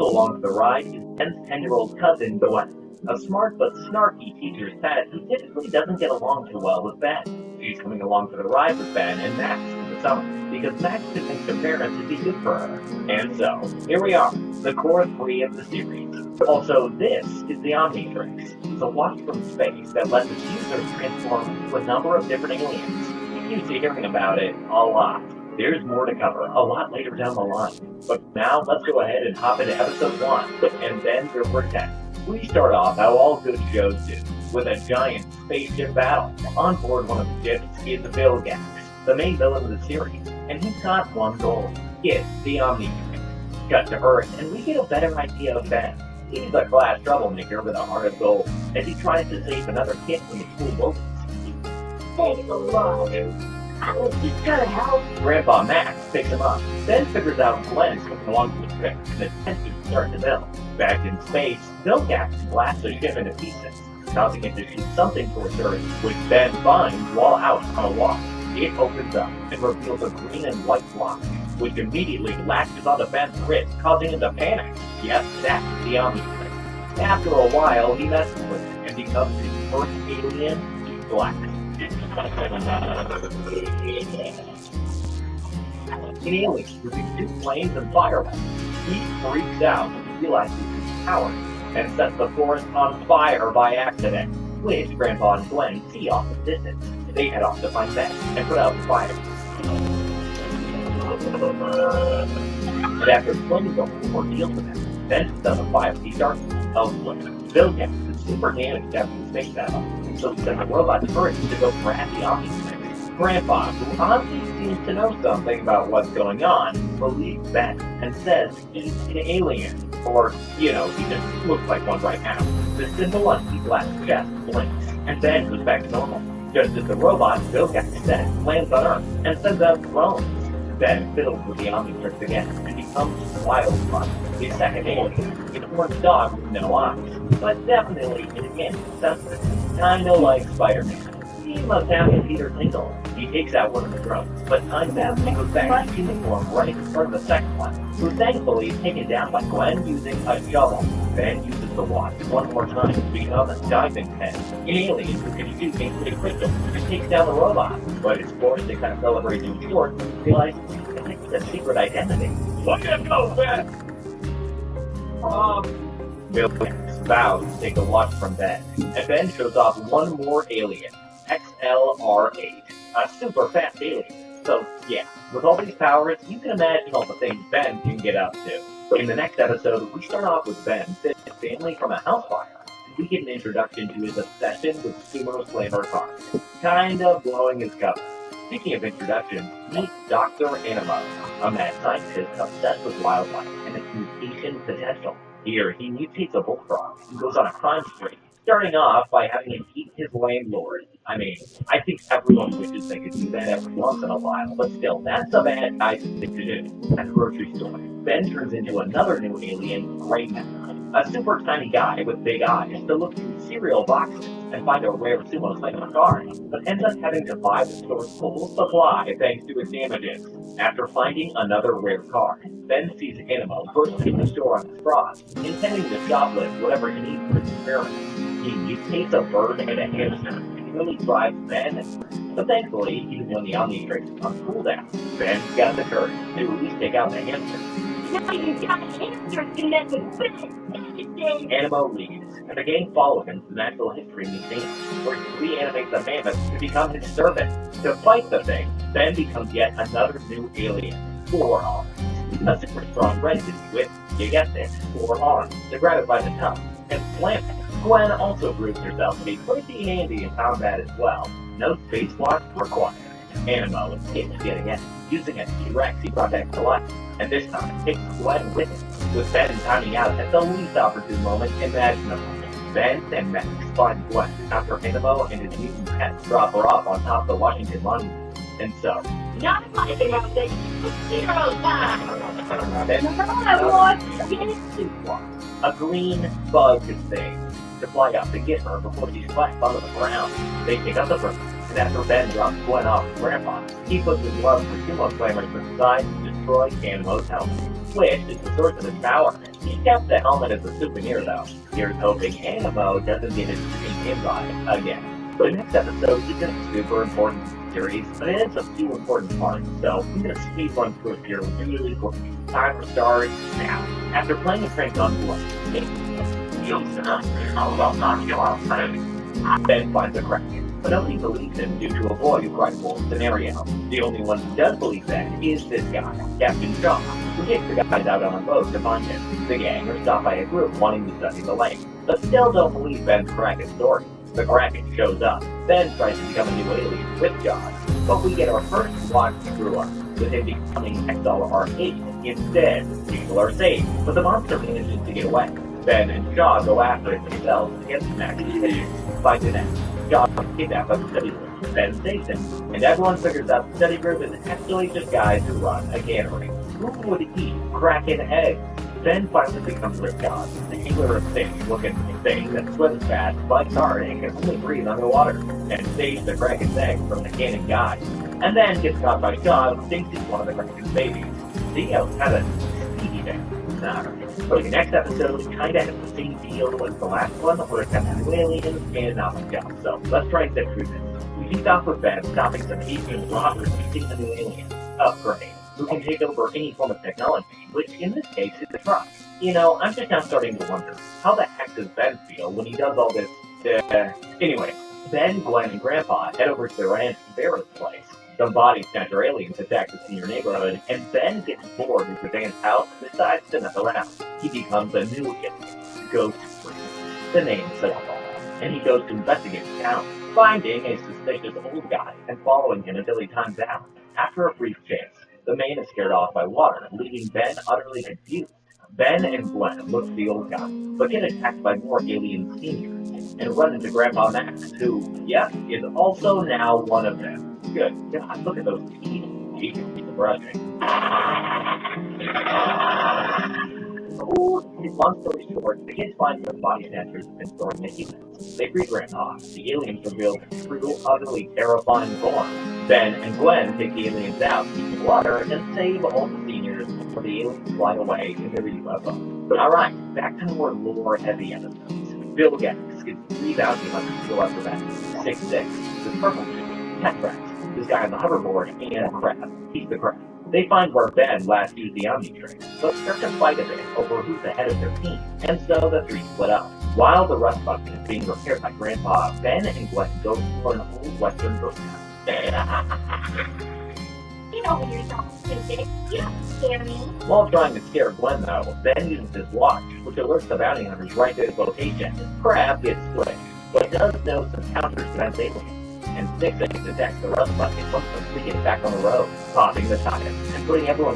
Also along for the ride is Ben's 10-year-old cousin, Gwen, a smart but snarky teacher's pet who typically doesn't get along too well with Ben. She's coming along for the ride with Ben and Max in the summer, because Max convinced her parents it'd be good for her. And so, here we are, the core 3 of the series. Also, this is the Omnitrix. It's a watch from space that lets its users transform to a number of different aliens. You're used to hearing about it a lot. There's more to cover a lot later down the line. But now, let's go ahead and hop into episode 1, and then we'll pretend. We start off how all good shows do, with a giant spaceship battle. On board one of the ships is Vilgax, the main villain of the series, and he's got one goal: get the Omnitrix. Cut to Earth, and we get a better idea of Ben. He's a class troublemaker with a heart of gold, as he tries to save another kid from the school bullies. Thanks a lot. I was just trying to help. Grandpa Max picks him up, then figures out Gwen's coming along to the trip, and the tensions start to build. Back in space, Vilgax blasts the ship into pieces, causing it to shoot something towards Earth, which Ben finds while out on a walk. It opens up and reveals a green and white block, which immediately latches onto Ben's wrist, causing him to panic. Yes, that's the Omnitrix. After a while, he messes with it and becomes his first alien, Black. In Aliens, with these 2 flames and fireballs, he freaks out when he realizes his power and sets the forest on fire by accident, which Grandpa and Gwen see off in the distance. They head off to find Ben and put out the fire. And after explaining the whole ordeal to them, Ben does a 5D darkness elsewhere. Vilgax is super damaged after the space battle, so he sends a robot to Earth to go grab the Omnitrix. Grandpa, who honestly seems to know something about what's going on, believes Ben and says he's an alien. Or, he just looks like one right now. The symbol on his left chest blinks, and Ben goes back to normal. Just as the robot, Vilgax said, lands on Earth and sends out drones. Ben fiddles with the Omnitrix again and becomes Wildfire, the second alien, an orange dog with no eyes, but definitely an insensitive, kinda like Spider-Man. He must have Peter Tingle. He takes out one of the drones, but times out and goes back to human form right in front of the second one, who thankfully is taken down by Gwen using a shovel. Ben uses the watch one more time to become a diving head, an alien who can shoot into crystal and takes down the robot, but is forced to kind of celebrate too short when he realizes it's a secret identity. Look at him go, Ben! Vilgax vows to take the watch from Ben, and Ben shows off one more alien, XLR8, a super fast alien. So yeah, with all these powers, you can imagine all the things Ben can get up to. In the next episode, we start off with Ben visiting his family from a house fire, and we get an introduction to his obsession with sumo slammer cars, kind of blowing his cover. Speaking of introductions, meet Dr. Animo, a mad scientist obsessed with wildlife and its mutation potential. Here, he mutates a bullfrog and goes on a crime spree, starting off by having him eat his landlord. I mean, I think everyone wishes they could do that every once in a while, but still, that's a bad nice thing to do. At the grocery store, Ben turns into another new alien, Greyman, a super tiny guy with big eyes to look through cereal boxes and find a rare sumo slammer car, but ends up having to buy the store's full supply thanks to his damages. After finding another rare car, Ben sees Animo bursting the store on his frost, intending to shoplift whatever he needs for his experiments. He mutates a bird and a hamster, and really drives Ben. But thankfully, even when the Omnitrix is on cooldown, Ben's got the courage to at least take out the hamster. Now you got hamsters connected with it. Animo leaves, and the gang follow him to the Natural History Museum, where he reanimates a mammoth to become his servant. To fight the thing, Ben becomes yet another new alien, 4 arms. A super strong red dude with, you guessed it, 4 arms to grab it by the tongue and slam it. Gwen also proves herself to be pretty handy in combat as well. No spacewalk required. Animo escapes yet again, using a T-Rex he brought back to life, and this time takes Gwen with him, with Ben timing out at the least opportune moment imaginable. Ben and Max find Gwen after Animo and his mutant pets drop her off on top of the Washington Monument. And so, Not like it, 0 time. Ben a green bug thing to fly up to get her before she splashed onto the ground. They pick up the bird, and after Ben drops Gwen off his grandpa, he puts his love for sumo slammers aside to destroy Animo's helmet. which is the source of his power. He kept the helmet as a souvenir though. Here's hoping Animo doesn't get his dream invite again. So the next episode isn't a super important series, but it has a few important parts, so I'm going to speed run through it here really quickly. Time to start now. After playing a prank on Blood, Ben finds a Kraken, but nobody believes him due to a boy who cried wolf scenario. The only one who does believe Ben is this guy, Captain Shaw, who takes the guys out on a boat to find him. The gang are stopped by a group wanting to study the lake, but still don't believe Ben's Kraken story. The Kraken shows up. Ben tries to become a new alien with Jaws, but we get our first watch screw up, with him becoming XLR8 instead. People are safe, but the monster manages to get away. Ben and Shaw go after it themselves against Max's vision. Find an end. Shaw is kidnapped by the study group. Ben saves him, and everyone figures out the study group is actually just guys who run a cannery. Who would eat Kraken eggs? Ben finally becomes Rip God, the healer of fish looking thing that swims fast, bites hard, and can only breathe underwater, and saves the Kraken's eggs from the cannon guy. And then gets caught by Shaw, who thinks he's one of the Kraken's babies. Theo's kind of sneaky there. So the next episode kinda has the same deal as the last one, where it's got new aliens and Job. So let's try and sit through this. We kick off with Ben stopping some Asian robbers using the new aliens. Upgrade, who can take over any form of technology, which in this case is a truck. You know, I'm just now starting to wonder, how the heck does Ben feel when he does all this, Anyway, Ben, Gwen, and Grandpa head over to their Aunt Vera's place. Some body snatcher aliens attack the senior neighborhood, and Ben gets bored with his aunt's house and decides to mess around. He becomes a new alien, Ghost Freak. The name says all, and he goes to investigate the town, finding a suspicious old guy and following him until he times out. After a brief chase, the man is scared off by water, leaving Ben utterly confused. Ben and Gwen look for the old guy, but get attacked by more alien seniors, and run into Grandpa Max, who, yes, is also now one of them. Good God, look at those teeth. He can keep brushing. Long story short, the kids find the body snatchers have been storing the humans. They free Grandpa. The aliens reveal their true, utterly terrifying form. Ben and Gwen take the aliens out, keep the water, and save all the seniors before the aliens fly away in their UFO. Alright, back to more lore-heavy episodes. Bill Gax gets 3 bounty hunters to go after Ben. 6-6, the purple dude, Tetrax, this guy on the hoverboard, and Crab. He's the Crab. They find where Ben last used the Omnitrix, but start to fight a bit over who's the head of their team, and so the three split up. While the rust bucket is being repaired by Grandpa, Ben and Gwen go for an old western ghost town. You know when you're so stupid. You don't scare me. While trying to scare Gwen, though, Ben uses his watch, which alerts the bounty hunters right to his location. Crab gets squished, but does know some counters to Ben's aliens. And 6-6 attacks the rust bucket once the three get back on the road, popping the tire and putting everyone